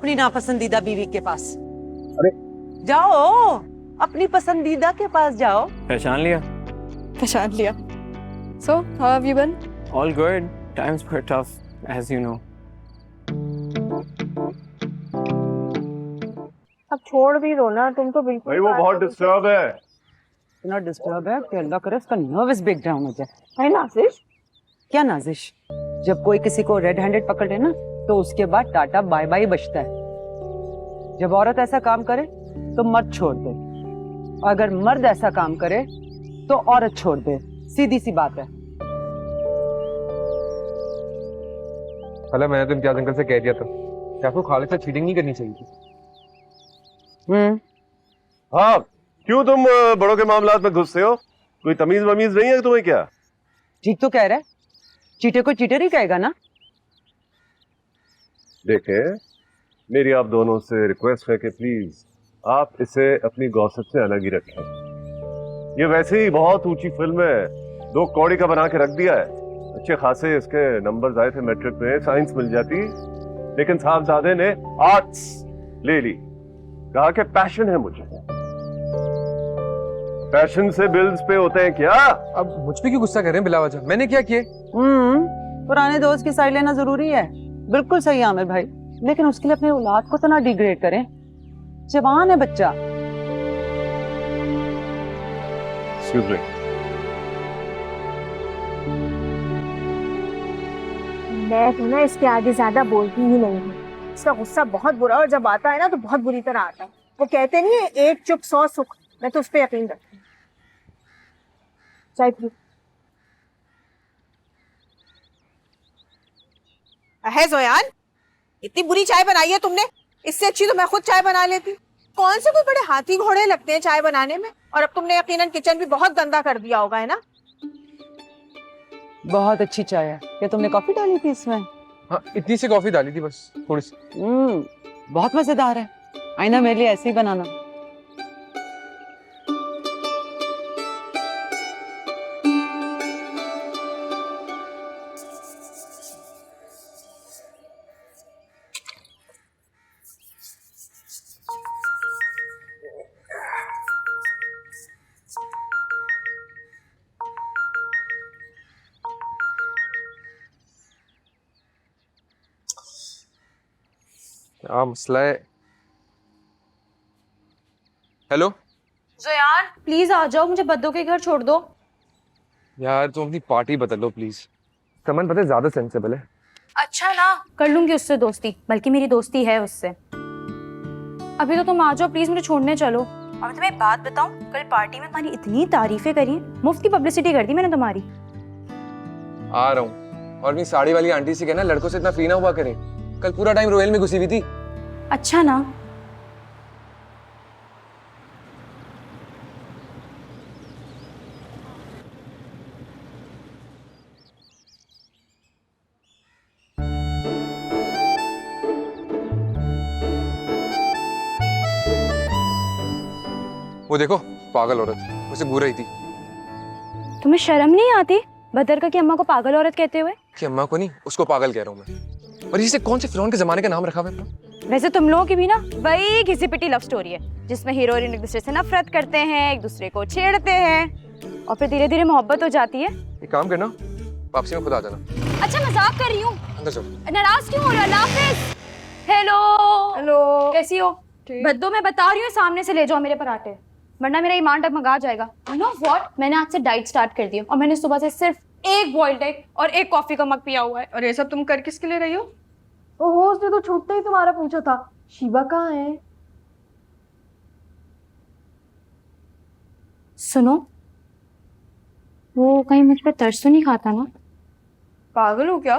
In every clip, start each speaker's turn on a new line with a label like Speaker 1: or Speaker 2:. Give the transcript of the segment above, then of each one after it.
Speaker 1: अपनी नापसंदीदा बीवी के पास।
Speaker 2: अरे
Speaker 1: जाओ, अपनी पसंदीदा के पास जाओ।
Speaker 3: पहचान लिया?
Speaker 4: पहचान लिया। So, how have you been?
Speaker 3: All good. Times were tough, as you know.
Speaker 4: अब छोड़ भी दो ना, तुम तो बिल्कुल
Speaker 2: भाई वो बहुत डिस्टर्ब है।
Speaker 1: इतना डिस्टर्ब है कि अल्लाह करे उसका नर्वस ब्रेकडाउन हो जाए।
Speaker 4: है नाज़िश?
Speaker 1: क्या नाजिश? जब कोई किसी को रेड हैंडेड पकड़े ना तो उसके बाद टाटा बाय बाय बचता है। जब औरत ऐसा काम करे तो मर्द छोड़ दे, और अगर मर्द ऐसा काम करे तो औरत छोड़ दे। सीधी सी बात है।
Speaker 2: मैंने तो इम्तियाज अंकल से कह दिया था कि आपको खालिद से चीटिंग नहीं करनी चाहिए थी। हाँ, क्यों तुम बड़ों के मामलात में घुसते हो? कोई तमीज वमीज नहीं है तुम्हें क्या?
Speaker 1: ठीक तो कह रहा है, चीटे को चीटर ही कहेगा ना।
Speaker 2: देखे, मेरी आप दोनों से रिक्वेस्ट है कि प्लीज आप इसे अपनी गॉसिप से अलग ही रखें। ये वैसे ही बहुत ऊंची फिल्म है, 2 कौड़ी का बना के रख दिया है। अच्छे खासे इसके नंबर्स आए थे मैट्रिक में, साइंस मिल जाती, लेकिन साहबजादे ने आर्ट्स ले ली। कहा कि पैशन है मुझे। पैशन से बिल्स पे होते हैं क्या?
Speaker 5: अब मुझ पे क्यों गुस्सा कर रहे हैं बिला वजह? मैंने क्या किया?
Speaker 1: पुराने दोस्त की साइड लेना जरूरी है। बिल्कुल सही आमिर भाई, लेकिन उसके लिए अपने औलाद को तो ना डिग्रेड करें। जवान है बच्चा।
Speaker 2: Excuse me.
Speaker 4: मैं तो ना इसके आगे ज्यादा बोलती ही नहीं हूँ। इसका गुस्सा बहुत बुरा, और जब आता है ना तो बहुत बुरी तरह आता है। वो कहते नहीं है, एक चुप 100 सुख। मैं तो उस पर यकीन रखती हूँ। चाय पी।
Speaker 6: है जोयान, इतनी बुरी चाय बनाई है तुमने। इससे अच्छी तो मैं खुद चाय बना लेती। कौन से कोई बड़े हाथी घोड़े लगते हैं चाय बनाने में। और अब तुमने यकीनन किचन भी बहुत गंदा कर दिया होगा, है ना?
Speaker 1: बहुत अच्छी चाय है। क्या तुमने कॉफी डाली थी इसमें?
Speaker 5: हाँ, इतनी सी कॉफी डाली थी बस, थोड़ी सी।
Speaker 1: बहुत मजेदार है। आईना मेरे लिए ऐसे ही बनाना।
Speaker 5: क्या मसला है? हेलो
Speaker 7: जोयान, प्लीज आ जाओ, मुझे बद्दो के घर छोड़ दो।
Speaker 5: यार, तुम अपनी पार्टी बदल लो प्लीज। समन पता है ज्यादा सेंसिबल है।
Speaker 7: अच्छा ना, कर लूंगी उससे दोस्ती, बल्कि मेरी दोस्ती है उससे। अभी तो तुम आ जाओ प्लीज, मुझे छोड़ने चलो। और मैं तुम्हें एक बात बताऊं, कल पार्टी में तुम्हारी इतनी तारीफें करी, मुफ्त की पब्लिसिटी कर दी मैंने तुम्हारी।
Speaker 5: आ रहा हूँ। और अपनी साड़ी वाली आंटी से कहना लड़कों से इतना फ्री ना हुआ करे। कल पूरा टाइम रोयल में घुसी हुई थी।
Speaker 7: अच्छा ना।
Speaker 5: वो देखो, पागल औरत उसे घूर रही थी।
Speaker 7: तुम्हें शर्म नहीं आती बदरका की अम्मा को पागल औरत कहते हुए?
Speaker 5: कि अम्मा को नहीं, उसको पागल कह रहा हूँ मैं। और इसे कौन से फिरौन के जमाने का नाम रखा हुआ है?
Speaker 7: वैसे तुम लोगों की भी ना वही घिसी पिटी लव स्टोरी है, जिसमें हीरो हीरोइन एक दूसरे से नफरत करते हैं, एक दूसरे को छेड़ते हैं, और फिर धीरे धीरे मोहब्बत हो जाती है।
Speaker 5: एक काम करना, वापसी में खुद आ जाना।
Speaker 7: अच्छा, मजाक कर रही हूँ।
Speaker 5: अंदर चलो।
Speaker 7: नाराज क्यों हो रहे हो? अल्लाह हाफिज। हेलो
Speaker 4: हेलो,
Speaker 7: कैसी हो? बद्दो, मैं बता रही हूँ, सामने से ले जाओ मेरे पराठे, वरना मेरा ईमान डगमगा जाएगा। यू नो व्हाट, मैंने आज से डाइट स्टार्ट कर दी है, और मैंने सुबह से सिर्फ एक बॉइल्ड एग और एक कॉफी का मग पिया हुआ है।
Speaker 4: और ये सब तुम कर किसके लिए रही हो? ओहो, उसने तो छूटते ही तुम्हारा पूछा था। शिवा कहाँ है?
Speaker 7: सुनो, वो कहीं मुझ पर तरस तो नहीं खाता ना?
Speaker 4: पागल हो क्या?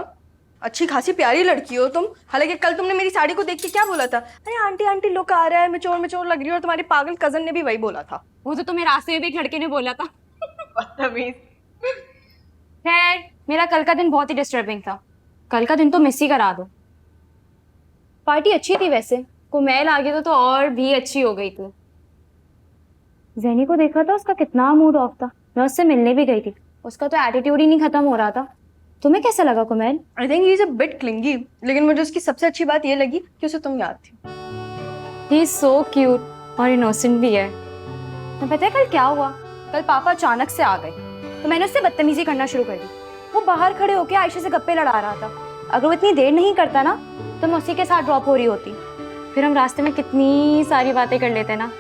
Speaker 4: अच्छी खासी प्यारी लड़की हो तुम। हालांकि कल तुमने मेरी साड़ी को देख के क्या बोला था? अरे आंटी आंटी लुक आ रहा है, मैच्योर मैच्योर लग रही है। और तुम्हारी पागल कजन ने भी वही बोला था।
Speaker 7: वो तो तुम्हें रास्ते में भी एक लड़के ने बोला था।
Speaker 4: बदतमीज।
Speaker 7: खैर, मेरा कल का दिन बहुत ही डिस्टर्बिंग था। कल का दिन तो मिस ही करा दो। पार्टी अच्छी थी वैसे, कुमैल आ गया तो और भी अच्छी हो गई थी। जैनी को देखा था, उसका कितना मूड ऑफ था। मैं उससे मिलने भी गई थी, उसका तो एटीट्यूड ही नहीं खत्म हो रहा था। तुम्हें कैसा लगा Kumail?
Speaker 8: I think he is a bit clingy, लेकिन मुझे उसकी सबसे अच्छी बात ये लगी कि उसे तुम याद थी।
Speaker 7: ही इज सो क्यूट और इनोसेंट भी है। तुम्हें पता है कल क्या हुआ? कल पापा अचानक से आ गए तो मैंने उससे बदतमीजी करना शुरू कर दी। वो बाहर खड़े होकर आयशा से गप्पे लड़ा रहा था। अगर वो इतनी देर नहीं करता ना तो मैं उसी के साथ ड्रॉप हो रही होती। फिर हम रास्ते में कितनी सारी बातें कर लेते ना।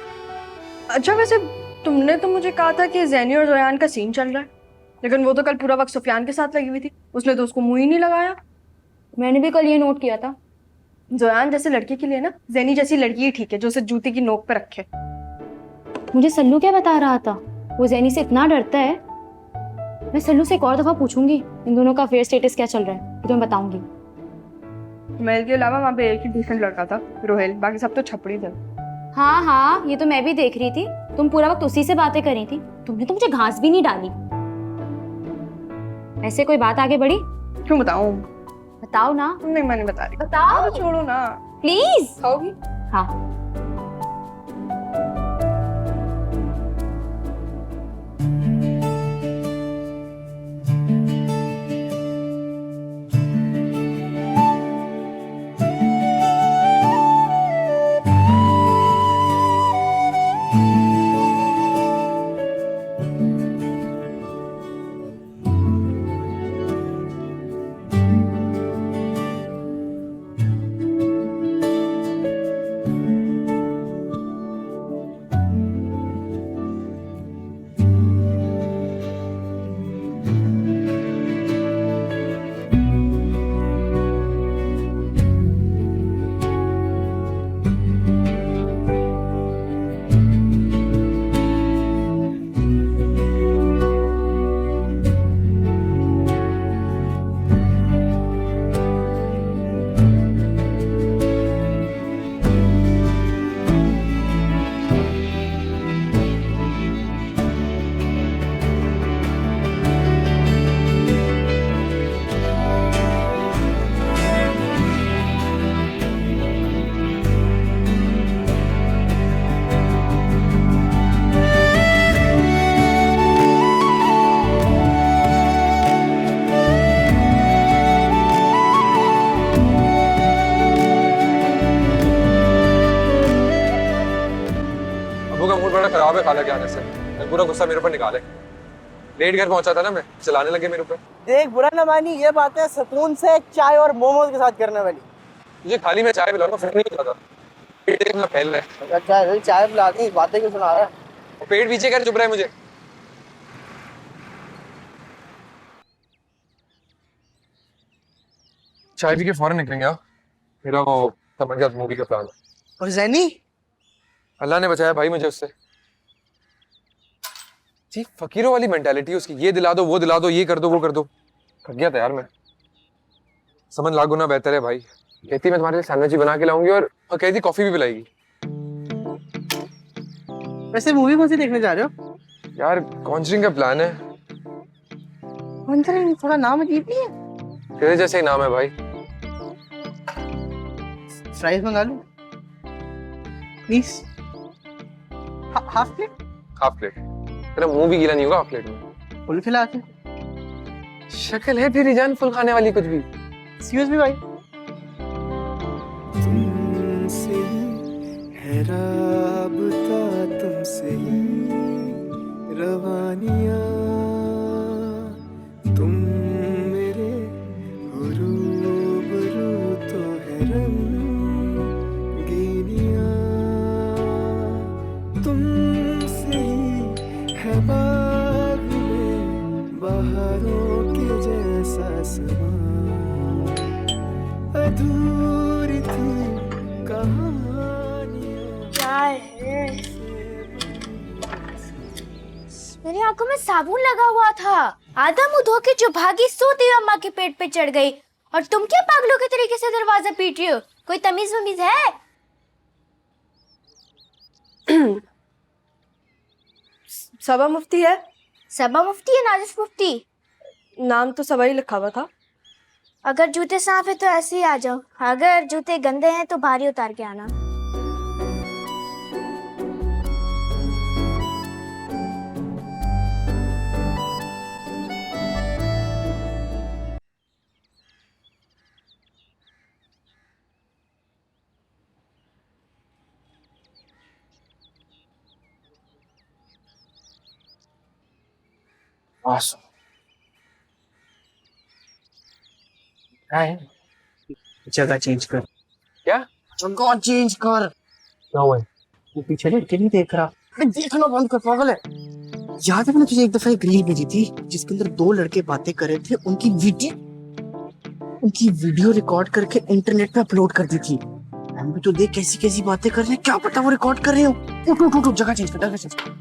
Speaker 8: अच्छा वैसे तुमने तो मुझे कहा था कि ज़ैनी और ज़ोयान का सीन चल रहा है, लेकिन वो तो कल पूरा वक्त सुफियान के साथ लगी हुई थी। उसने तो उसको मुंह ही नहीं लगाया।
Speaker 7: मैंने भी कल ये नोट किया था।
Speaker 8: ज़ोयान जैसे लड़की के लिए ना ज़ैनी जैसी लड़की ही ठीक है, जो उसे जूती की नोक पे रखे।
Speaker 7: मुझे सल्लू क्या बता रहा था? वो ज़ैनी से इतना डरता है। मैं सल्लू से एक और दफा पूछूंगी इन दोनों का अफेयर स्टेटस क्या चल रहा है, फिर मैं बताऊंगी।
Speaker 8: मेल के अलावा वहाँ पे एक ही डिसेंट लड़का था, रोहेल, बाकी सब तो छपड़ी थे।
Speaker 7: हाँ हाँ, ये तो मैं भी देख रही थी। तुम पूरा वक्त उसी से बातें कर रही थी। तुमने तो मुझे घास भी नहीं डाली। ऐसे कोई बात आगे बढ़ी?
Speaker 8: क्यों बताऊँ?
Speaker 7: बताओ ना।
Speaker 8: नहीं मैं नहीं बता रही।
Speaker 7: बताओ
Speaker 8: तो छोड़ो ना।
Speaker 7: प्लीज।
Speaker 8: खाओगी?
Speaker 7: हाँ।
Speaker 5: खराब है खाला के आने से। पूरा गुस्सा मेरे ऊपर निकाले। लेट घर पहुंचा था ना मैं, चलाने लगे मेरे ऊपर।
Speaker 9: देख बुरा ना मानी, ये बातें सुकून से चाय और मोमोज के साथ करने वाली।
Speaker 5: मुझे खाली मैं चाय पिलाऊंगा, फिर नहीं खाता। पेट देखना फैल रहा है।
Speaker 9: अच्छा चाय पिला दी, बातें क्यों सुना रहा है?
Speaker 5: पेट पीछे कर, चुप रहा है मुझे। चाय पी के फौरन निकलेंगे। मेरा वो समझ गया मूवी का प्लान।
Speaker 9: और ज़ैनी?
Speaker 5: अल्लाह ने बचाया भाई मुझे उससे। जी फकीरों वाली मेंटालिटी उसकी, ये दिला दो वो दिला दो, ये कर दो वो कर दो। थक गया था यार मैं। समझ लाख गुना बेहतर है भाई। कहती मैं तुम्हारे लिए सैंडविच बना के लाऊंगी और कहती कॉफी भी पिलाएगी।
Speaker 9: वैसे मूवी कौन सी देखने जा रहे हो?
Speaker 5: यार कॉन्जरिंग का प्लान है।
Speaker 9: कॉन्जरिंग थोड़ा नाम अजीब नहीं है?
Speaker 5: तेरे जैसे ही नाम है भाई।
Speaker 9: फ्राइज मंगा लूं please? Half plate?
Speaker 5: Half plate? तेरा मुंह भी गीला नहीं होगा हाफ प्लेट में।
Speaker 9: फुल खिलाते?
Speaker 5: शक्ल है फिर जान फुल खाने वाली कुछ भी।
Speaker 9: एक्सक्यूज मी भाई।
Speaker 10: तुमसे है राबता, तुमसे रवानियां, तुम मेरे रूबरू तो है रंगीनियां, तुमसे है बाग में बहारों के जैसा समा, अधूरी थी कहानियां।
Speaker 11: क्या है? मेरी आंखों में साबुन लगा हुआ था। आधा मुंह धो के जो भागी सोती हुई अम्मा के पेट पे चढ़ गई। और तुम क्या पागलों के तरीके से दरवाजा पीट रही हो? कोई तमीज वमीज है?
Speaker 8: सबा मुफ्ती है।
Speaker 11: सबा मुफ्ती है नाजिश मुफ्ती?
Speaker 8: नाम तो सबा ही लिखा हुआ था।
Speaker 11: अगर जूते साफ है तो ऐसे ही आ जाओ, अगर जूते गंदे हैं तो भारी उतार के आना।
Speaker 5: Awesome.
Speaker 9: जगह चेंज कर।
Speaker 5: क्या
Speaker 9: जगह चेंज कर।
Speaker 5: क्या हुआ है?
Speaker 9: वो पीछे लड़के नहीं देख रहा। मैं देखना बंद कर, पागल है। याद है मैंने तुझे एक दफा एक रील भेजी थी जिसके अंदर दो लड़के बातें कर रहे थे, उनकी वीडियो रिकॉर्ड करके इंटरनेट पे अपलोड कर दी थी। हम भी तो देख कैसी कैसी बातें कर रहे हैं, क्या पता वो रिकॉर्ड कर रहे हो। उठ उठ उठ उठ, जगह चेंज कर, जगह चेंज कर।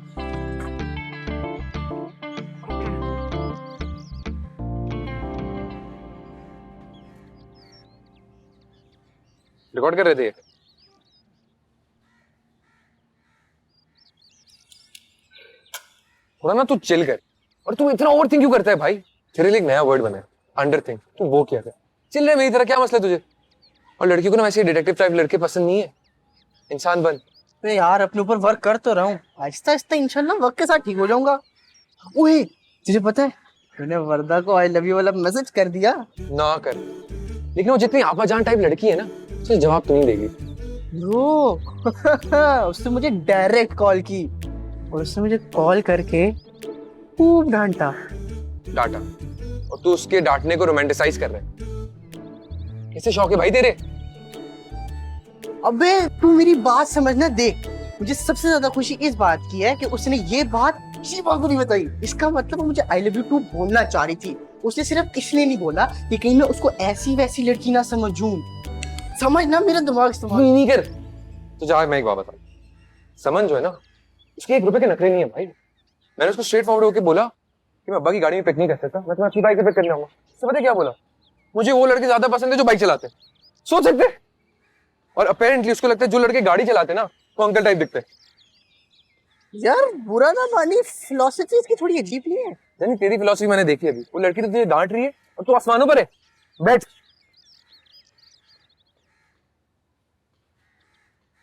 Speaker 5: रिकॉर्ड कर रहे थे? थोड़ा ना तू चिल कर। और तू इतना ओवर थिंक क्यों करता है भाई? तेरे लिए एक नया वर्ड बना है, अंडर थिंक। तू वो क्या कर, चिल रहे मेरी तरह, क्या मसला है तुझे? और लड़की को ना वैसे डिटेक्टिव टाइप लड़के पसंद नहीं है, इंसान बन।
Speaker 9: तो यार अपने ऊपर वर्क कर तो रहा हूँ, आहिस्ता आहिस्ता इंशाल्लाह वक्त के साथ ठीक हो जाऊंगा। ओए तुझे पता है मैंने वर्दा को आई लव यू वाला मैसेज कर दिया।
Speaker 5: ना कर, लेकिन वो जितनी आपा जान टाइप लड़की है ना, उसे जवाब तो नहीं देगी।
Speaker 9: उसने मुझे डायरेक्ट कॉल की और उसने मुझे कॉल करके खूब डांटा।
Speaker 5: और तू उसके डांटने को रोमांटिसाइज कर रहा है। कैसे शौक है भाई तेरे?
Speaker 9: अबे तू मेरी बात समझना। देख, मुझे सबसे ज्यादा खुशी इस बात की है कि उसने ये बात किसी बात को नहीं बताई। इसका मतलब वो मुझे आई लव यू टू बोलना चाह रही थी। उसने सिर्फ इसलिए नहीं बोला कि कहीं मैं उसको ऐसी वैसी लड़की ना समझूं। समझना, मेरा दिमाग इस्तेमाल
Speaker 5: नहीं कर। तो जा, मैं एक बात बता, समन जो है ना, उसके 1 रुपए के नखरे नहीं है भाई। मैंने उसको स्ट्रेट फॉरवर्ड होकर बोला कि मैं अब्बा की गाड़ी में पिक नहीं कर सकता, मैं तुम्हें अच्छी बाइक पे पिक करने आऊंगा। उससे पता क्या बोला? मुझे वो लड़के ज्यादा पसंद है जो बाइक चलाते हैं। सोच सकते? और अपेरेंटली उसको लगता है जो लड़के गाड़ी चलाते ना वो अंकल टाइप दिखते हैं।
Speaker 9: यार बुरा ना मानी, फिलॉसफी इसकी थोड़ी अजीब नहीं है?
Speaker 5: यानी तेरी फिलॉसफी मैंने देखी अभी। वो लड़की तो तुझे डांट रही है और तू आसमानों पर है। बैठ।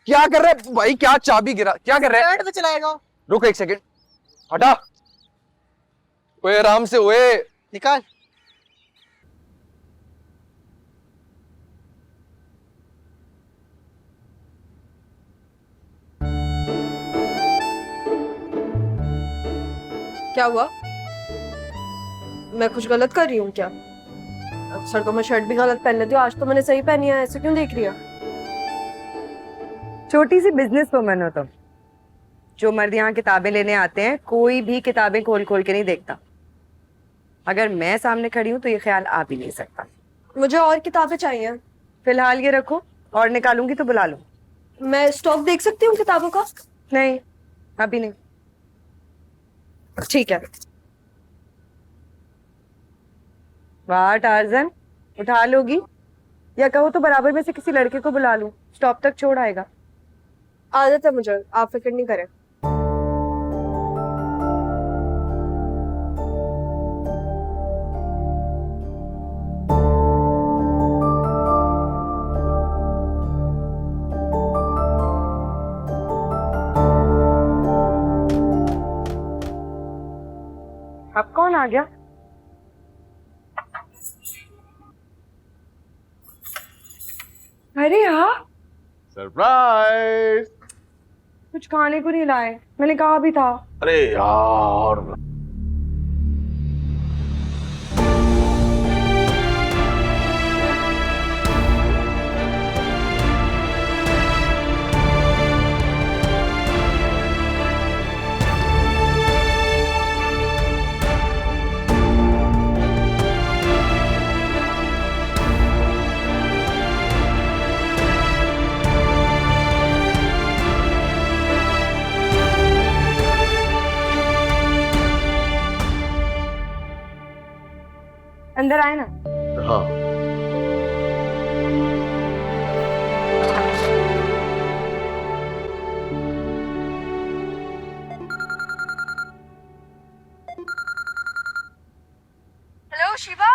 Speaker 5: क्या कर रहा है भाई? क्या चाबी गिरा? क्या कर रहा है?
Speaker 9: पे चलाएगा।
Speaker 5: रुक 1 सेकंड, हटा। ओए आराम से, ओए
Speaker 9: निकाल।
Speaker 8: क्या हुआ? मैं कुछ गलत कर रही हूँ क्या? अक्सर तो मैं शर्ट भी गलत पहन लेती हूँ, आज तो मैंने सही पहनी है, ऐसे क्यों देख रही है?
Speaker 1: छोटी सी बिजनेस वुमन हो तुम। जो मर्द यहाँ किताबें लेने आते हैं कोई भी किताबें खोल खोल के नहीं देखता। अगर मैं सामने खड़ी हूँ तो ये ख्याल आ भी नहीं सकता।
Speaker 8: मुझे और किताबें चाहिए।
Speaker 1: फिलहाल ये रखो, और निकालूंगी तो बुला लो।
Speaker 8: मैं स्टॉक देख सकती हूँ किताबों का?
Speaker 1: नहीं, अभी नहीं।
Speaker 8: ठीक है।
Speaker 1: वाह टार्जन, उठा लोगी? या कहो तो बराबर में से किसी लड़के को बुला लूं, स्टॉप तक छोड़ आएगा।
Speaker 8: आदत है मुझे, आप फिक्र नहीं करें।
Speaker 1: अब कौन आ गया? अरे हाँ,
Speaker 2: सरप्राइज।
Speaker 1: कुछ खाने को नहीं लाए, मैंने कहा भी था।
Speaker 2: अरे यार,
Speaker 1: अंदर आए ना।
Speaker 2: हाँ
Speaker 8: हेलो शिवा,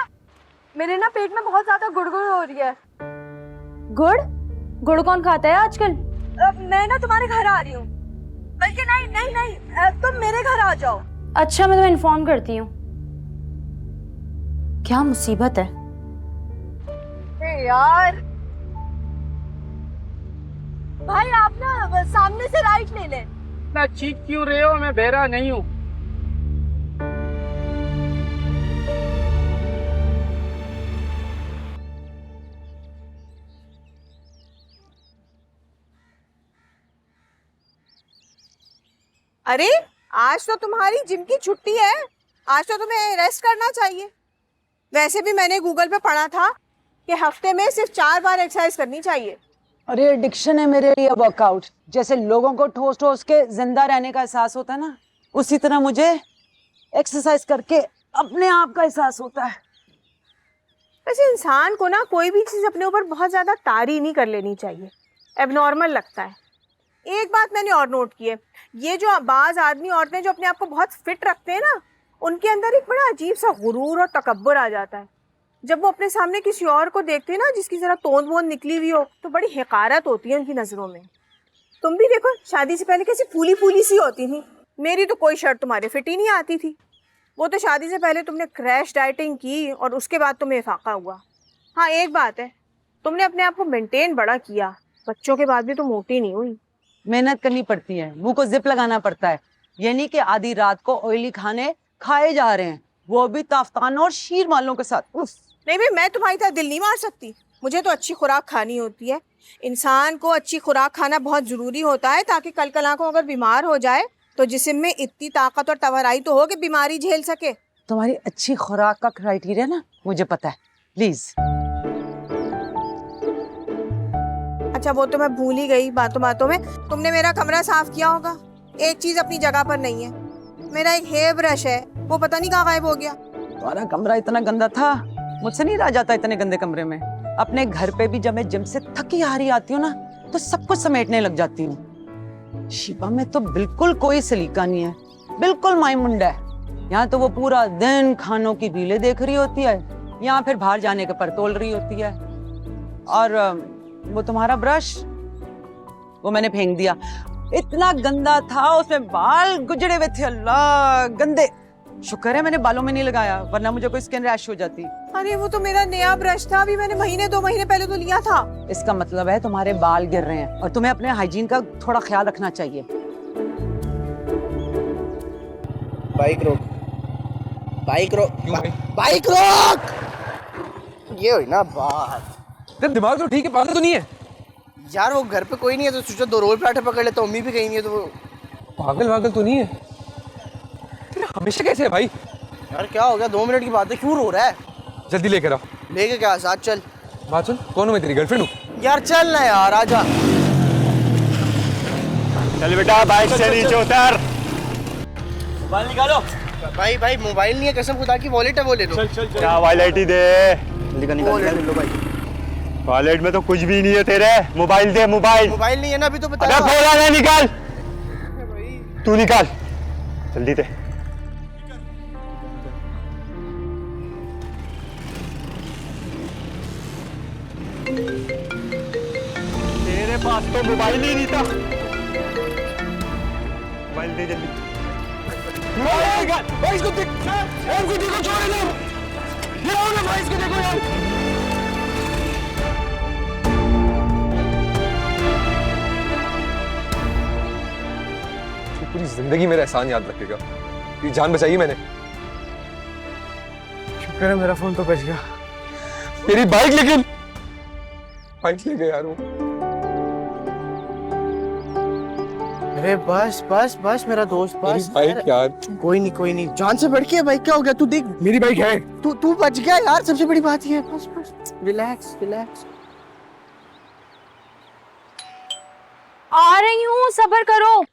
Speaker 8: मेरे ना पेट में बहुत ज्यादा गुड़गुड़ हो रही है।
Speaker 7: गुड़? गुड़ कौन खाता है आजकल?
Speaker 8: मैं ना तुम्हारे घर आ रही हूँ। बल्कि नहीं नहीं नहीं, तुम मेरे घर आ जाओ।
Speaker 7: अच्छा, मैं तुम्हें इन्फॉर्म करती हूँ। क्या मुसीबत है?
Speaker 8: यार भाई, आप ना सामने से राइट ले लें।
Speaker 9: मैं चीख क्यों रहे हो? मैं बहरा नहीं हूँ।
Speaker 6: अरे आज तो तुम्हारी जिम की छुट्टी है, आज तो तुम्हें रेस्ट करना चाहिए। वैसे भी मैंने गूगल पे पढ़ा था कि हफ्ते में सिर्फ 4 बार एक्सरसाइज करनी चाहिए।
Speaker 1: अरे एडिक्शन है मेरे लिए वर्कआउट। जैसे लोगों को ठोस ठोस के जिंदा रहने का एहसास होता है ना, उसी तरह मुझे एक्सरसाइज करके अपने आप का एहसास होता है।
Speaker 6: वैसे इंसान को ना कोई भी चीज़ अपने ऊपर बहुत ज़्यादा तारी नहीं कर लेनी चाहिए, एबनॉर्मल लगता है। एक बात मैंने और नोट की है, ये जो बाज आदमी औरतें जो अपने आप को बहुत फिट रखते हैं ना, उनके अंदर एक बड़ा अजीब सा गुरूर और तकब्बुर आ जाता है। जब वो अपने सामने किसी और को देखते हैं ना जिसकी जरा तोंद वोंद निकली हुई हो, तो बड़ी हकारत होती है उनकी नज़रों में। तुम भी देखो, शादी से पहले कैसी फूली फूली सी होती थी। मेरी तो कोई शर्ट तुम्हारे फिट ही नहीं आती थी। वो तो शादी से पहले तुमने क्रैश डाइटिंग की और उसके बाद तुम्हें फाका हुआ। हाँ एक बात है, तुमने अपने आप को मेंटेन बड़ा किया, बच्चों के बाद भी तो मोटी नहीं हुई।
Speaker 1: मेहनत करनी पड़ती है, मुंह को जिप लगाना पड़ता है। ये नहीं कि आधी रात को ऑयली खाने खाए जा रहे हैं, वो भी ताफ्तानों और शीर वालों के साथ। उफ।
Speaker 6: नहीं भाई, मैं तुम्हारी तरह दिल नहीं मार सकती। मुझे तो अच्छी खुराक खानी होती है। इंसान को अच्छी खुराक खाना बहुत ज़रूरी होता है, ताकि कल कल को अगर बीमार हो जाए तो जिस्म में इतनी ताकत और तवाराई तो हो कि बीमारी झेल सके।
Speaker 1: तुम्हारी अच्छी खुराक का क्राइटेरिया ना मुझे पता है, प्लीज।
Speaker 6: अच्छा वो तो मैं भूल ही गई बातों बातों में, तुमने मेरा कमरा साफ किया होगा। एक चीज़ अपनी जगह पर नहीं है, मेरा एक हेयर ब्रश है, वो पता नहीं कहाँ गायब हो गया।
Speaker 1: तुम्हारा कमरा इतना गंदा था, मुझसे नहीं रह जाता इतने गंदे कमरे में। अपने घर पे भी जब मैं जिम से थकी हारी आती हूँ ना, तो सब कुछ समेटने लग जाती हूँ। शिबा में तो बिल्कुल कोई सलीका नहीं है, बिल्कुल माई मुंडा है। यहाँ तो वो पूरा दिन खानों की रीलें देख रही होती है, यहाँ फिर बाहर जाने के पर तोल रही होती है। और वो तुम्हारा ब्रश, वो मैंने फेंक दिया, इतना गंदा था, उसमें बाल गुजरे हुए थे। अल्लाह गंदे। शुक्र है मैंने बालों में नहीं लगाया, वरना मुझे कोई स्किन रैश हो जाती।
Speaker 6: अरे वो तो मेरा नया ब्रश था, अभी मैंने महीने 2 महीने पहले तो लिया था।
Speaker 1: इसका मतलब है तुम्हारे बाल गिर रहे हैं और तुम्हें अपने हाइजीन का थोड़ा ख्याल रखना चाहिए।
Speaker 9: बाइक रोक, बाइक रोक,
Speaker 5: क्यों भाई?
Speaker 9: बाइक रोक। ये हुई ना बात।
Speaker 5: तेरा दिमाग तो ठीक है, पागल तो नहीं है
Speaker 9: यार? वो घर पे कोई नहीं है तो सोचा 2 रोल पराठे पकड़ लेता, मम्मी भी कहीं नहीं है तो वो।
Speaker 5: पागल तो नहीं है। तेरा हमेशा कैसे है भाई?
Speaker 9: यार क्या हो गया? 2 मिनट की बात है, क्यों रो रहा है?
Speaker 5: जल्दी लेकर आओ।
Speaker 9: लेके क्या? साथ चल।
Speaker 5: बात सुन, कौन हूँ मैं, तेरी गर्लफ्रेंड हूँ?
Speaker 9: यार चल ना यार, आजा।
Speaker 2: चल बेटा बाइक से नीचे उतर।
Speaker 9: मोबाइल निकालो। भाई मोबाइल नहीं है, कसम खुदा की वॉलेट है, वो ले लो।
Speaker 2: क्या वॉलेट ही दे।
Speaker 9: निकाल लो भाई।
Speaker 2: वॉलेट में तो कुछ भी नहीं है तेरे। मोबाइल दे, मोबाइल।
Speaker 9: मोबाइल नहीं है ना, अभी तो बता।
Speaker 2: अबे बोला ना निकाल। तू निकाल जल्दी दे। तेरे पास तो मोबाइल ही नहीं था। मोबाइल दे जल्दी।
Speaker 5: भाई इसको देखो, छोड़ दो। ये आओ ना भाई, इसको देखो यार। पूरी जिंदगी मेरा एहसान याद रखेगा, ये जान बचाई मैंने।
Speaker 3: शुक्र है मेरा फोन तो बच गया।
Speaker 5: तेरी बाइक, लेकिन बाइक ले गया यार वो।
Speaker 9: अरे बस बस बस मेरा दोस्त, बस।
Speaker 5: बाइक यार।
Speaker 9: कोई नहीं, जान से बढ़ के है बाइक। क्या हो गया? तू देख,
Speaker 5: मेरी बाइक है।
Speaker 9: तू बच गया यार, सबसे बड़ी बात ये है। बस रिलैक्स।
Speaker 11: आ रही हूँ, सब्र करो।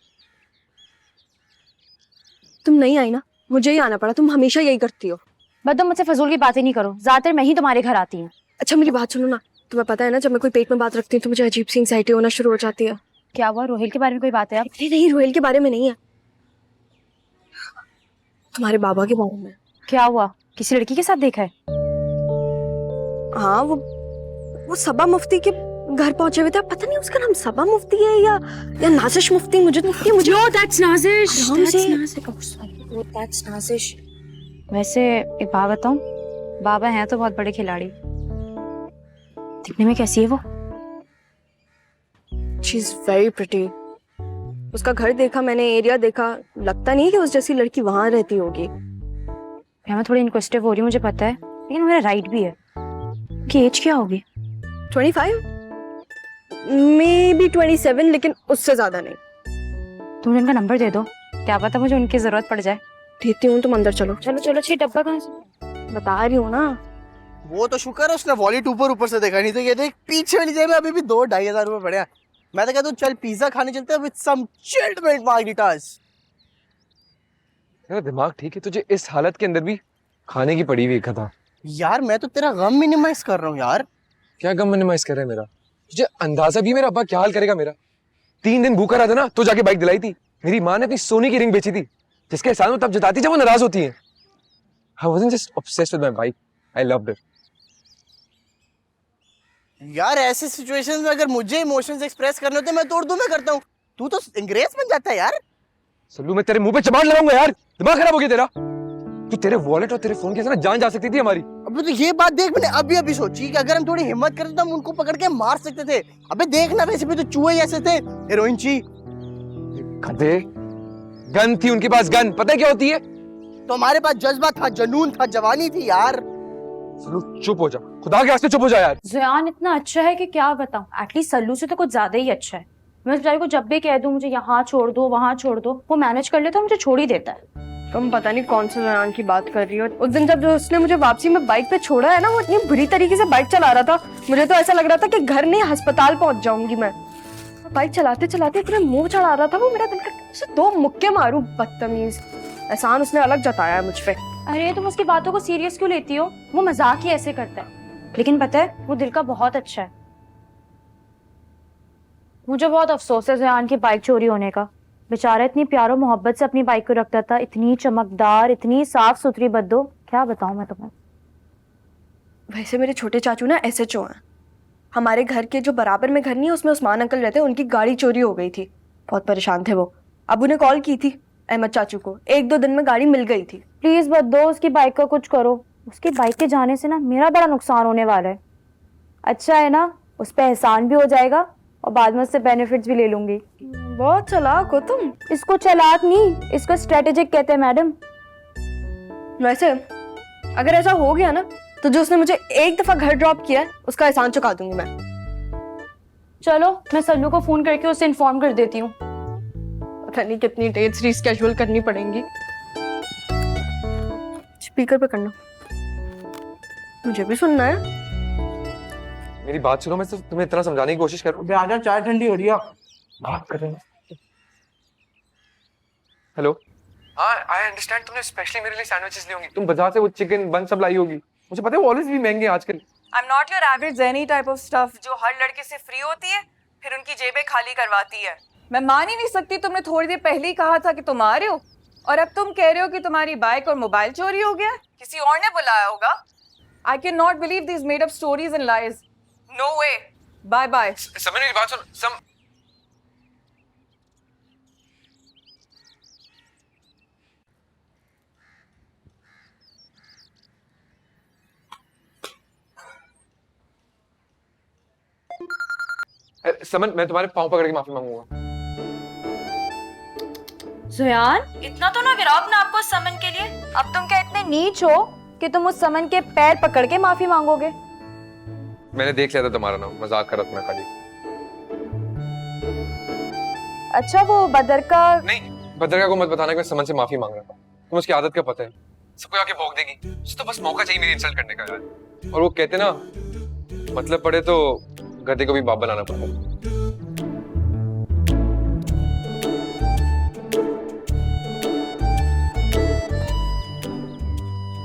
Speaker 8: तुम नहीं आई ना, मुझे ही आना पड़ा। तुम हमेशा यही करती हो।
Speaker 7: बस तुम मुझसे फजूल की बातें नहीं करो, ज्यादातर मैं ही तुम्हारे घर आती हूँ।
Speaker 8: अच्छा मेरी बात सुनो ना, तुम्हें पता है ना, जब मैं कोई पेट में बात रखती हूँ तो मुझे अजीब सी एंग्जाइटी होना शुरू हो जाती है।
Speaker 7: क्या हुआ? रोहिल के बारे में कोई बात है?
Speaker 8: नहीं, रोहिल के बारे में नहीं है, तुम्हारे बाबा के बारे में।
Speaker 7: क्या हुआ? किसी लड़की के साथ देखा है?
Speaker 8: हाँ, वो सबा मुफ्ती के घर पहुंचे हुए थे। पता नहीं उसका नाम सबा मुफ्ती है या नाजिश मुफ्ती। मुझे
Speaker 7: that's नाजिश।
Speaker 8: that's नाजिश।
Speaker 7: वैसे एक बात बताऊं, बाबा हैं तो बहुत बड़े खिलाड़ी। दिखने में कैसी है वो?
Speaker 8: She is very pretty। उसका घर देखा मैंने, एरिया देखा, लगता नहीं कि उस जैसी लड़की वहां रहती होगी।
Speaker 7: मैं थोड़ी इंक्वेस्टिव हो रही हूँ, मुझे पता है, लेकिन मेरा राइट भी है कि एज क्या होगी?
Speaker 8: 25 मे बी 27, लेकिन उससे ज्यादा नहीं।
Speaker 7: तुम इनका नंबर दे दो क्या पता मुझे उनकी जरूरत पड़ जाए।
Speaker 8: देती हूँ, तुम अंदर चलो।
Speaker 7: चलो चलो, छी डब्बा कहाँ से?
Speaker 8: बता रही हूँ ना।
Speaker 9: वो तो शुक्र है उसने वॉलेट ऊपर से देखा, नहीं तो ये देख पीछे वाली जेब में अभी भी 2-2,500 रुपए पड़े हैं। मैं तो कहता हूँ चल पिज्जा खाने चलते हैं विद सम चिल्ड मिल्क मार्गरिटास।
Speaker 5: तेरा दिमाग ठीक है? तुझे इस हालत के अंदर भी खाने की पड़ी हुई कथा।
Speaker 9: यार मैं तो तेरा गम मिनिमाइज कर रहा हूँ यार।
Speaker 5: क्या गम मिनिमाइज कर रहा है मेरा? तुझे अंदाजा भी मेरा अब्बा क्या हाल करेगा मेरा? 3 दिन भूखा रहा था ना तो जाके बाइक दिलाई थी। मेरी माँ ने अपनी सोने की रिंग बेची थी, जिसके एहसान में तब जताती जब वो नाराज होती है। I wasn't just obsessed with my bike. I loved it.
Speaker 9: यार ऐसे सिचुएशंस में अगर मुझे इमोशंस एक्सप्रेस करने होते मैं तो उर्दू में करता हूँ, तू तो अंग्रेज बन जाता है यार।
Speaker 5: सल्लू मैं तेरे मुंह पे चमाट लगाऊंगा यार, दिमाग खराब हो गया तेरा। तू तेरे वॉलेट और तेरे फोन के साथ जान जा सकती थी हमारी।
Speaker 9: अबे तो ये बात देख, मैंने अभी सोची कि अगर हम थोड़ी हिम्मत करते तो हम उनको पकड़ के मार सकते थे। अबे देखना वैसे भी तो चूहे जैसे थे, हीरोइन ची।
Speaker 5: गधे, गन थी उनके पास, गन पता है क्या होती है?
Speaker 9: तो हमारे पास जज्बा था, जुनून था, जवानी थी यार।
Speaker 5: सल्लू चुप हो जा, खुदा के वास्ते चुप हो जा यार।
Speaker 7: ज़यान इतना अच्छा है कि क्या बताऊं, एटलीस्ट सल्लू से तो कुछ ज्यादा ही अच्छा है। मैं उस बेचारे को जब भी कह दूं मुझे यहाँ छोड़ दो वहाँ छोड़ दो, वो मैनेज कर लेता है, मुझे छोड़ ही देता है।
Speaker 8: तुम पता नहीं कौन से ज़यान की बात कर रही हो। उस दिन जब जो उसने मुझे वापसी में बाइक पे छोड़ा है ना, वो इतनी बुरी तरीके से बाइक चला रहा था, मुझे तो ऐसा लग रहा था कि घर नहीं अस्पताल पहुंच जाऊंगी मैं। बाइक चलाते चलाते इतना मुंह चढ़ा रहा था वो, मेरा दिल का उसे 2 मुक्के मारूं, बदतमीज। एहसान उसने अलग जताया है मुझ पे।
Speaker 7: अरे तुम उसकी बातों को सीरियस क्यों लेती हो? वो मजाक ही ऐसे करता है, लेकिन पता है वो दिल का बहुत अच्छा है। मुझे बहुत अफसोस है ज़यान की बाइक चोरी होने का। बेचारा इतनी प्यार और मोहब्बत से अपनी बाइक को रखता था, इतनी चमकदार, इतनी साफ सुथरी, बद्दो क्या बताऊं मैं तुम्हें।
Speaker 8: वैसे मेरे छोटे चाचू ना SHO हैं। हमारे घर के जो बराबर में घर नहीं है उसमें उस्मान अंकल रहते हैं, उनकी गाड़ी चोरी हो गई थी। बहुत परेशान थे वो। अब उन्हें कॉल की थी अहमद चाचू को, 1-2 दिन में गाड़ी मिल गई थी।
Speaker 7: प्लीज बद्दो उसकी बाइक का कुछ करो। उसकी बाइक के जाने से ना मेरा बड़ा नुकसान होने वाला है। अच्छा है ना, उस पर एहसान भी हो जाएगा और बाद में उससे बेनिफिट्स भी ले लूंगी।
Speaker 8: बहुत चालाक हो तुम।
Speaker 7: इसको चालाक नहीं, इसको स्ट्रेटेजिक कहते हैं मैडम।
Speaker 8: वैसे अगर ऐसा हो गया ना तो जो उसने मुझे एक दफा घर ड्रॉप किया है उसका एहसान चुका दूंगी मैं।
Speaker 7: चलो मैं सल्लू को फोन करके उसे इन्फॉर्म कर देती हूँ।
Speaker 8: पता नहीं कितनी डेट्स रीस्केड्यूल करनी पड़ेंगी। स्पीकर पे करना, मुझे भी सुनना है।
Speaker 5: मेरी बात सुनो, मैं सिर्फ तुम्हें इतना समझाने की कोशिश कर रहा हूँ।
Speaker 9: आजा, चाय ठंडी हो रही है।
Speaker 5: बात कर रहे हैं। हेलो, हाँ आई अंडरस्टैंड, तुमने स्पेशली मेरे लिए सैंडविचेस ली होंगी। तुम बाजार से वो चिकन बन सब लाई होगी। मुझे पता है वो ऑलवेज भी महंगे हैं आजकल।
Speaker 12: I am not your average zany type of stuff जो हर लड़के से फ्री होती है फिर उनकी जेबें खाली करवाती है। मैं मान ही नहीं सकती, तुमने थोड़ी देर पहले ही कहा था कि तुम आ रहे हो और अब तुम कह रहे हो कि तुम्हारी बाइक और मोबाइल चोरी हो गया। किसी और ने बुलाया होगा। I can not believe these made up stories and lies. No way, bye bye.
Speaker 5: समझ मेरी बात सुन। समन, मैं तुम्हारे पाँव पकड़ के माफी मांगूंगा।
Speaker 7: ज़यान इतना तो ना गिराओ अपने आप को समन के लिए। अब तुम क्या इतने नीच हो कि तुम उस समन के पैर पकड़ के माफी मांगोगे?
Speaker 5: मैंने देख लिया था तुम्हारा नाम, मजाक कर रहा था मैं खाली।
Speaker 7: अच्छा वो बदर का?
Speaker 5: नहीं, भद्रका को मत बताना कि मैं समन से माफी मांग रहा था। तुम्हें उसकी आदत का पता है, सबको आके भोग देगी। उसे तो बस मौका चाहिए मेरी इंसल्ट करने का यार। और वो कहते ना, मतलब पड़े तो गधे को भी बाप बनाना पड़ता है।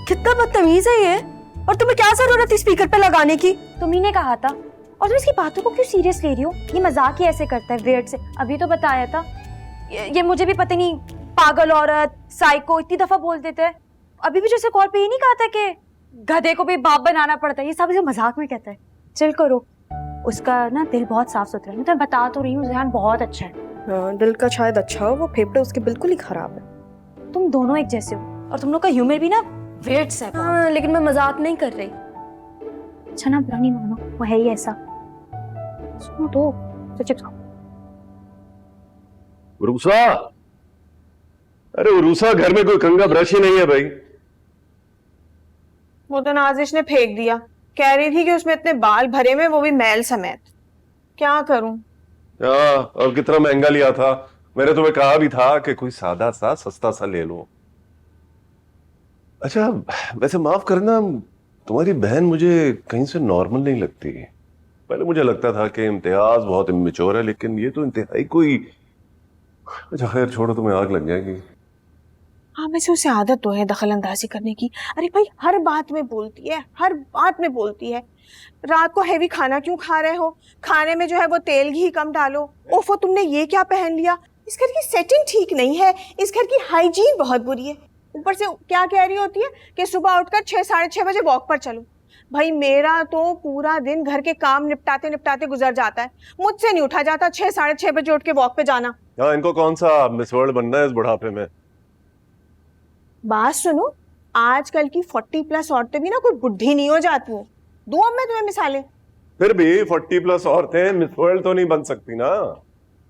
Speaker 8: कितना बदतमीज है ये। और तुम्हें क्या जरूरत थी स्पीकर पे लगाने की?
Speaker 7: तुम्ही ने कहा था। और तुम इसकी बातों को क्यों सीरियस ले रही हो? ये मजाक ही ऐसे करता है वेयर्ड से। अभी तो बताया था। ये मुझे भी पता नहीं, पागल औरत, साइको इतनी दफा बोल देते हैं। अभी भी जैसे कॉल पे ये नहीं कहा था कि गधे को भी बाप बनाना पड़ता है। ये सब इसे मजाक में कहता है। चल करो, उसका ना दिल बहुत साफ सुथरा है। मैं तो बता तो रही हूँ, ज़यान बहुत अच्छा है।
Speaker 8: हाँ, दिल का शायद अच्छा हो, वो फेफड़े उसके बिल्कुल ही खराब है।
Speaker 7: तुम दोनों एक जैसे हो और तुम लोग का ह्यूमर भी ना वेयर्ड सा है।
Speaker 8: हाँ, लेकिन मैं मजाक नहीं कर रही।
Speaker 7: अच्छा ना, बुरा नहीं मानो, वो है ही ऐसा। सुनो तो चिप्स खाओ।
Speaker 2: रूसा, अरे रूसा, घर में कोई कंघा ब्रश ही नहीं है भाई।
Speaker 6: वो तो नाजिश ने फेंक दिया। कह रही थी कि उसमें इतने बाल भरे हुए, वो भी मैल समेत। क्या करूं?
Speaker 2: और कितना महंगा लिया था, मैंने तुम्हें कहा भी था कि कोई सादा सा सस्ता सा ले लो। अच्छा, वैसे माफ करना, तुम्हारी बहन मुझे कहीं से नॉर्मल नहीं लगती। पहले मुझे लगता था कि इम्तियाज बहुत इमेच्योर है, लेकिन ये तो इंतहाई कोई। अच्छा खैर छोड़ो, तुम्हें आग लग जाएगी।
Speaker 6: हाँ, वैसे उसे आदत तो है दखल अंदाजी करने की। अरे भाई, हर बात में बोलती है, हर बात में बोलती है। रात को हैवी खाना क्यों खा रहे हो, खाने में जो है वो तेल घी कम डालो। ओफो, तुमने ये क्या पहन लिया, इस घर की सेटिंग ठीक नहीं है, इस घर की हाइजीन बहुत बुरी है। ऊपर से क्या कह रही होती है कि सुबह उठकर 6-6:30 बजे वॉक पर चलो। भाई, मेरा तो पूरा दिन घर के काम निपटाते निपटाते गुजर जाता है, मुझसे नहीं उठा जाता 6-6:30 बजे उठ के वॉक पे जाना।
Speaker 2: हाँ, इनको कौन सा मिस वर्ल्ड बनना है इस बुढ़ापे में।
Speaker 6: बात सुनो, आजकल की 40+ औरतें भी ना कोई बुढ़ी नहीं हो जाती हैं। दूं अब मैं तुम्हें मिसालें।
Speaker 2: फिर भी 40+ औरतें मिस वर्ल्ड तो नहीं बन सकती ना।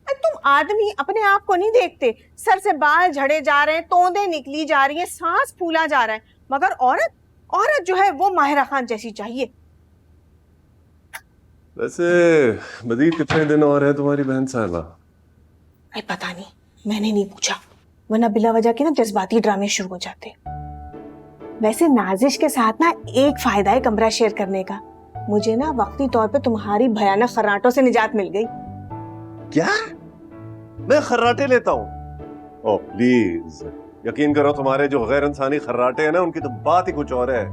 Speaker 6: तुम आदमी अपने आप को नहीं देखते, सर से बाल झड़े जा रहे हैं, तोंदे निकली जा रही हैं, सांस फूला जा रहा है, मगर औरत जो है वो माहिरा खान जैसी चाहिए।
Speaker 2: वैसे मजीद कितने दिन और है तुम्हारी बहन साहिबा?
Speaker 6: अरे पता नहीं, मैंने नहीं पूछा, वरना बिला वजह के ना जज्बाती ड्रामे शुरू हो जाते। वैसे नाजिश के साथ ना एक फायदा है कमरा शेयर करने का, मुझे ना वक्ती तौर पे तुम्हारी भयानक खर्राटों से निजात मिल गई।
Speaker 2: क्या? मैं खर्राटे लेता हूँ? ओह प्लीज यकीन करो, तुम्हारे जो गैर इंसानी खर्राटे हैं ना, उनकी तो बात ही कुछ और है।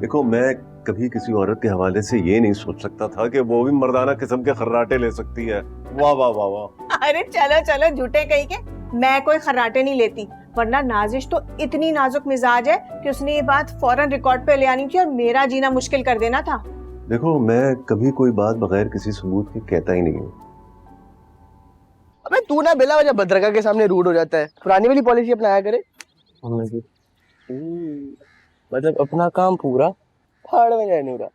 Speaker 2: देखो, मैं कभी किसी औरत के हवाले से ये नहीं सोच सकता था कि वो भी मर्दाना किस्म के खर्राटे ले सकती है। वाह वाह वाह वाह।
Speaker 6: अरे चलो चलो झूठे कहीं के, मैं कोई खर्राटे नहीं लेती, वरना नाजिश तो इतनी नाजुक मिजाज है कि उसने ये बात फौरन रिकॉर्ड पे ले आनी थी और मेरा जीना मुश्किल कर देना था।
Speaker 2: देखो, मैं कभी कोई बात बगैर किसी सबूत के कहता ही नहीं हूँ।
Speaker 9: अबे तू ना बिला वजह भद्रका के सामने रूड हो जाता है, पुरानी वाली पॉलिसी अपनाया करे।
Speaker 3: मतलब अपना काम पूरा
Speaker 9: फाड़ में जाए नूरा।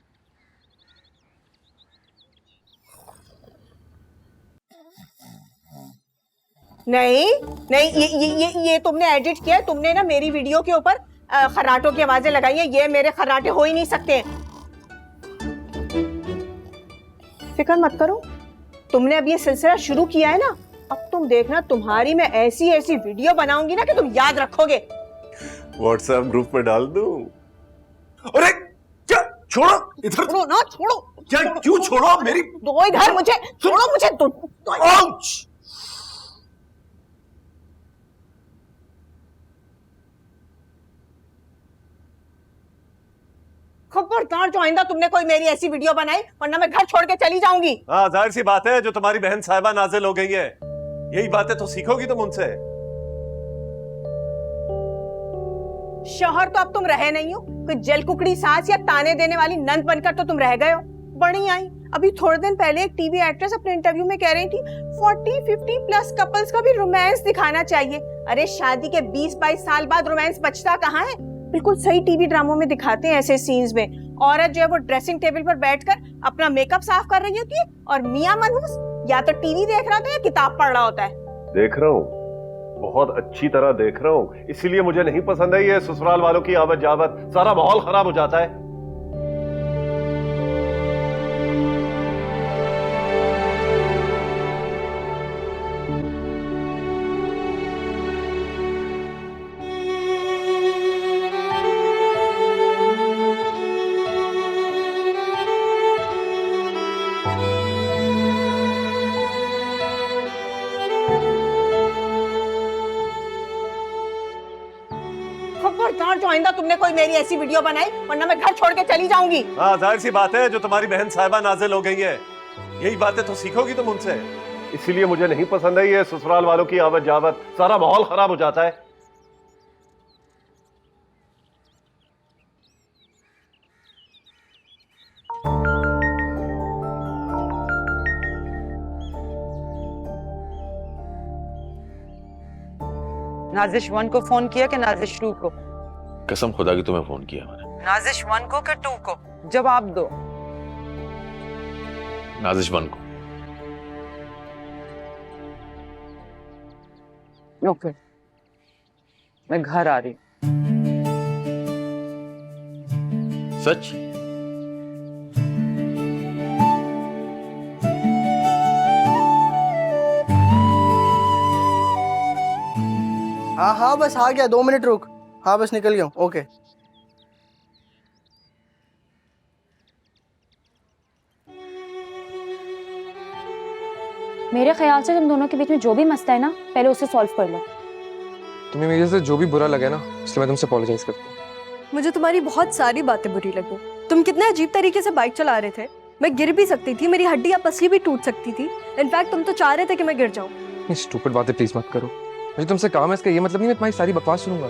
Speaker 6: नहीं नहीं, ये तुमने एडिट किया है, तुमने ना मेरी वीडियो के ऊपर खर्राटों की आवाजें लगाई है, ये मेरे खर्राटे हो ही नहीं सकते। फिक्र मत करो, तुमने अब ये सिलसिला शुरू किया है ना, अब तुम देखना तुम्हारी मैं ऐसी ऐसी वीडियो बनाऊंगी ना कि तुम याद रखोगे।
Speaker 2: व्हाट्सएप ग्रुप में डाल दूं? अरे क्या, छोड़ो इधर।
Speaker 6: छोड़ो ना, छोड़ो।
Speaker 2: क्या, क्यों छोड़ो मेरी?
Speaker 6: दो इधर मुझे, छोड़ो मुझे। खबरदार जो आइंदा तुमने कोई मेरी ऐसी वीडियो बनाई, वरना मैं घर छोड़ के चली जाऊंगी।
Speaker 2: हाँ, जाहिर सी बात है, जो तुम्हारी बहन साहिबा नाजिल हो गई है, यही बातें तो सीखोगी तुम उनसे।
Speaker 6: शौहर तो अब तुम रहे नहीं हो, कोई जल कुकड़ी सास या ताने देने वाली नंद बनकर तो तुम रह गए हो। बड़ी आई, अभी थोड़े दिन पहले एक टीवी एक्ट्रेस अपने इंटरव्यू में कह रही थी 40-50+ कपल्स का भी रोमांस दिखाना चाहिए। अरे शादी के 20-22 साल बाद रोमांस बचता कहाँ है? बिल्कुल सही टीवी ड्रामों में दिखाते हैं ऐसे सीन्स में, औरत जो है वो ड्रेसिंग टेबल पर बैठकर अपना मेकअप साफ कर रही होती है और मियां मनहूस या तो टीवी देख रहा होता है या किताब पढ़ रहा होता है।
Speaker 2: देख रहा हूँ, बहुत अच्छी तरह देख रहा हूँ, इसीलिए मुझे नहीं पसंद है ये ससुराल वालों की आवत जावत, सारा माहौल खराब हो जाता है।
Speaker 6: खबरदार जो आइंदा तुमने कोई मेरी ऐसी वीडियो बनाई, वरना मैं घर छोड़ के चली जाऊंगी।
Speaker 2: हाँ, जाहिर सी बात है, जो तुम्हारी बहन साहिबा नाजिल हो गई है, यही बातें तो सीखोगी तुम उनसे। इसीलिए मुझे नहीं पसंद है ये ससुराल वालों की आवत जावत, सारा माहौल खराब हो जाता है।
Speaker 1: नाजिश 1 को फोन किया कि नाजिश 2 को?
Speaker 13: कसम खुदा की तुम्हें फोन किया मैंने।
Speaker 1: नाजिश 1 को कि 2 को? जवाब दो।
Speaker 13: नाजिश 1 को।
Speaker 1: ओके, मैं घर आ रही हूँ।
Speaker 13: सच?
Speaker 9: हाँ हाँ बस आ गया, 2 मिनट रुक। हाँ बस निकल गया हूँ, ओके।
Speaker 7: मेरे ख्याल से तुम दोनों के बीच में जो भी मसला है ना, पहले उसे सॉल्व कर लो।
Speaker 5: तुम्हें मेरे से जो भी बुरा लगा ना, इसलिए मैं तुमसे अपोलोजाइज करता हूँ।
Speaker 8: मुझे तुम्हारी बहुत सारी बातें बुरी लगी। तुम कितने अजीब तरीके से बाइक चला रहे थे। मैं गिर भी सकती थी, मेरी हड्डियां पसली भी टूट सकती थी। इनफैक्ट तुम तो चाह रहे थे कि मैं गिर जाऊं।
Speaker 5: इतनी स्टूपिड बातें प्लीज मत करो। मुझे तुमसे काम है, इसका ये मतलब नहीं मैं तुम्हारी सारी बकवास सुनूंगा।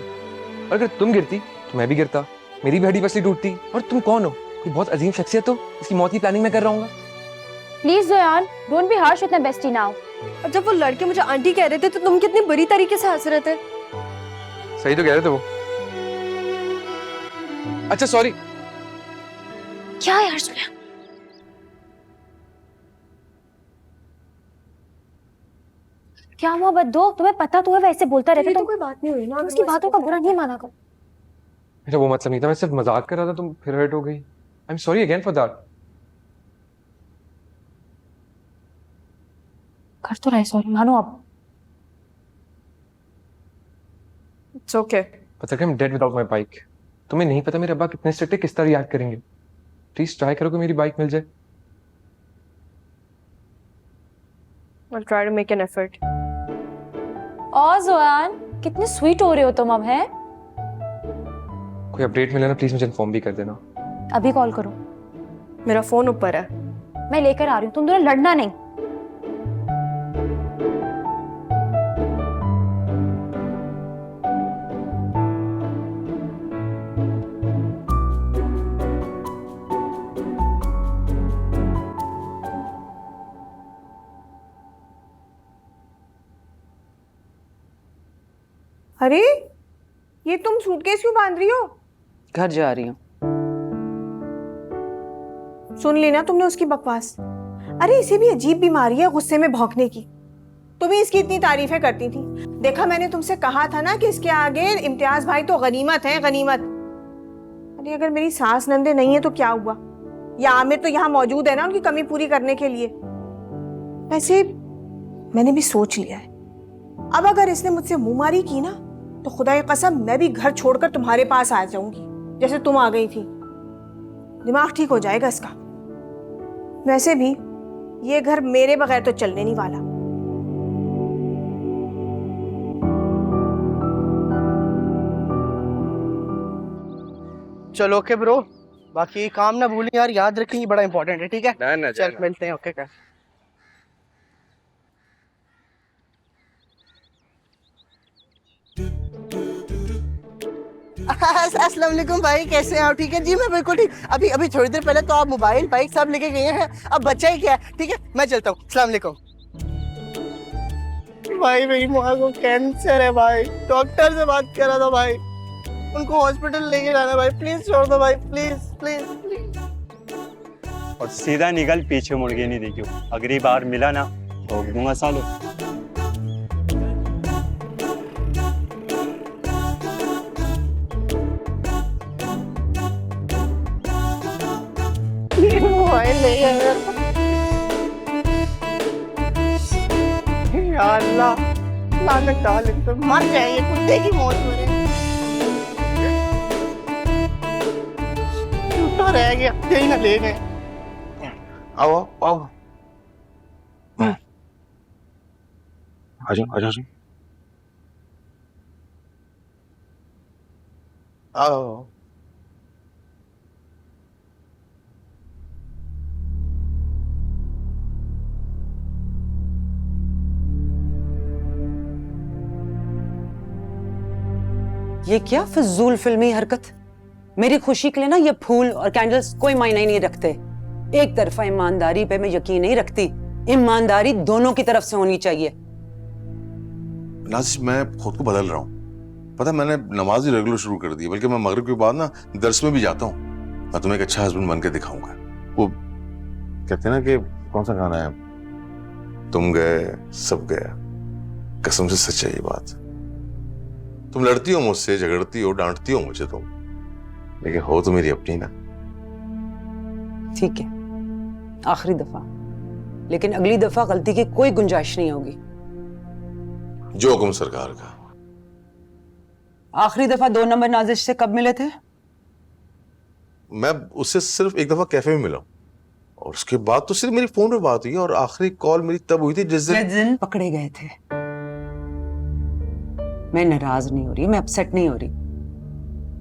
Speaker 5: अगर तुम गिरती तो मैं भी गिरता, मेरी भी हड्डी पसली टूटती। और तुम कौन हो? कोई बहुत अजीम शख्सियत हो, इसकी मौत की प्लानिंग मैं कर रहा हूँ।
Speaker 7: Please Joyan, don't be harsh with my bestie now.
Speaker 8: और जब वो लड़के मुझे आंटी कह रहे थे तो तुम कितनी बुरी तरीके से हंस रहे थे।
Speaker 5: सही तो कह रहे थे वो। अच्छा सॉरी।
Speaker 11: क्या यार सुना?
Speaker 7: क्या हुआ बद्दो? तुम्हें पता तो है वैसे बोलता रहता,
Speaker 8: तो कोई बात नहीं हुई ना,
Speaker 7: उसकी बातों का बुरा नहीं माना करो।
Speaker 5: मेरा वो मतलब नहीं था, मैं सिर्फ मजाक कर रहा था, तुम फिर हर्ट हो गई। I am sorry again for that.
Speaker 7: कर तो रहे सॉरी, मानो अब।
Speaker 8: It's okay.
Speaker 5: पता है, I am dead without my bike. तुम्हें नहीं पता मेरे अब्बा कितने स्ट्रिक्ट है, किस तरह रिएक्ट करेंगे। प्लीज ट्राई करो कि मेरी बाइक मिल जाए।
Speaker 8: I'll try to make an effort.
Speaker 7: और जोयान, कितने स्वीट हो रहे हो तुम अब, हैं?
Speaker 5: कोई अपडेट मिले ना प्लीज मुझे इन्फॉर्म भी कर देना।
Speaker 7: अभी कॉल करो।
Speaker 8: मेरा फोन ऊपर है।
Speaker 7: मैं लेकर आ रही हूँ, तुम दोनों लड़ना नहीं।
Speaker 6: अरे ये तुम सूटकेस क्यों बांध रही हो?
Speaker 1: घर जा रही हूँ।
Speaker 6: सुन ली ना तुमने उसकी बकवास। अरे इसे भी अजीब बीमारी है गुस्से में भौंकने की। तुम ही इसकी इतनी तारीफें करती थी। देखा मैंने तुमसे कहा था ना कि इसके आगे इम्तियाज भाई तो गनीमत है, गनीमत। अरे अगर मेरी सास नंदे नहीं है तो क्या हुआ? या आमिर तो यहाँ मौजूद है ना उनकी कमी पूरी करने के लिए। वैसे मैंने भी सोच लिया है, अब अगर इसने मुझसे मुंहमारी की ना तो खुदा की कसम मैं भी घर छोड़कर तुम्हारे पास आ जाऊंगी, जैसे तुम आ गई थी। दिमाग ठीक हो जाएगा इसका। वैसे भी ये घर मेरे बगैर तो चलने नहीं वाला।
Speaker 9: चलो ओके ब्रो, बाकी काम ना भूलें यार, याद रखें, बड़ा इंपॉर्टेंट है, ठीक है?
Speaker 5: ना
Speaker 9: चल मिलते हैं, ओके। अस्सलाम वालेकुम भाई, कैसे हैं आप? ठीक है जी, मैं बिल्कुल ठीक। अभी थोड़ी देर पहले तो आप मोबाइल बाइक सब लेके गए हैं, अब बच्चा ही क्या है। ठीक है मैं चलता हूँ, अस्सलाम वालेकुम। भाई मेरी माँ को कैंसर है भाई, डॉक्टर से बात कर रहा था भाई, उनको हॉस्पिटल लेके जाना भाई, प्लीज छोड़ दो भाई, प्लीज प्लीज प्लीज।
Speaker 14: और सीधा निकल, पीछे मुड़ के नहीं देखियो। अगली बार मिला ना ठोक दूंगा सालो।
Speaker 9: मोबाइल ले गया या अल्लाह, लानत डाल, तो मर जाएंगे, कुत्ते की मौत मरे। झूठा रह गया, यही ना ले गए।
Speaker 13: आओ आओ आ जाओ आ जाओ
Speaker 9: आओ।
Speaker 1: ये क्या फिजूल फिल्मी हरकत? मेरी खुशी के लिए ना ये फूल और कैंडल्स कोई मायने ही नहीं रखते। एक तरफा ईमानदारी पे मैं यकीन नहीं रखती, ईमानदारी दोनों की तरफ से होनी चाहिए।
Speaker 13: नाज़िश, मैं खुद को बदल रहा हूँ। पता है, मैंने नमाज ही रेगुलर शुरू कर दी, बल्कि मैं मगरिब के बाद ना दर्स में भी जाता हूँ। मैं तुम्हें एक अच्छा हस्बैंड बन के दिखाऊंगा। वो कहते हैं ना कि कौन सा गाना है, तुम गए सब गया, कसम से सच है ये बात। तुम लड़ती हो मुझसे, झगड़ती हो, डांटती हो मुझे तुम, लेकिन हो तो मेरी अपनी ना।
Speaker 1: ठीक है, आखिरी दफा, लेकिन अगली दफा गलती की कोई गुंजाइश नहीं होगी।
Speaker 13: जो हुक्म सरकार का।
Speaker 1: आखिरी दफा 2 नंबर नाजिश से कब मिले थे?
Speaker 13: मैं उससे सिर्फ एक दफा कैफे में मिला हूं, और उसके बाद तो सिर्फ मेरी फोन पे बात हुई है, और आखिरी कॉल मेरी तब हुई थी जिस दिन
Speaker 1: पकड़े गए थे। मैं नाराज नहीं हो रही, मैं अपसेट नहीं हो रही,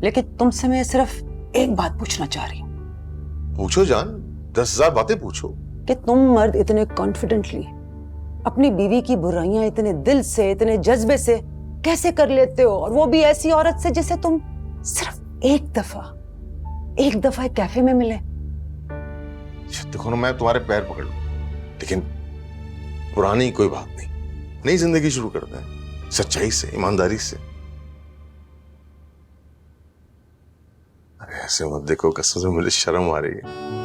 Speaker 1: लेकिन तुमसे मैं सिर्फ एक बात पूछना चाह रही हूँ।
Speaker 13: पूछो जान, 10,000 बातें पूछो।
Speaker 1: कि तुम मर्द इतने कॉन्फिडेंटली अपनी बीवी की बुराइयां इतने दिल से, इतने जज्बे से कैसे कर लेते हो, और वो भी ऐसी औरत से जिसे तुम सिर्फ एक दफा एक कैफे में मिले।
Speaker 13: देखो ना, मैं तुम्हारे पैर पकड़ लूं, लेकिन पुरानी कोई बात नहीं, नई जिंदगी शुरू करते हैं, सच्चाई से, ईमानदारी से। अरे ऐसे मत देखो, कसम से मुझे शर्म आ रही है।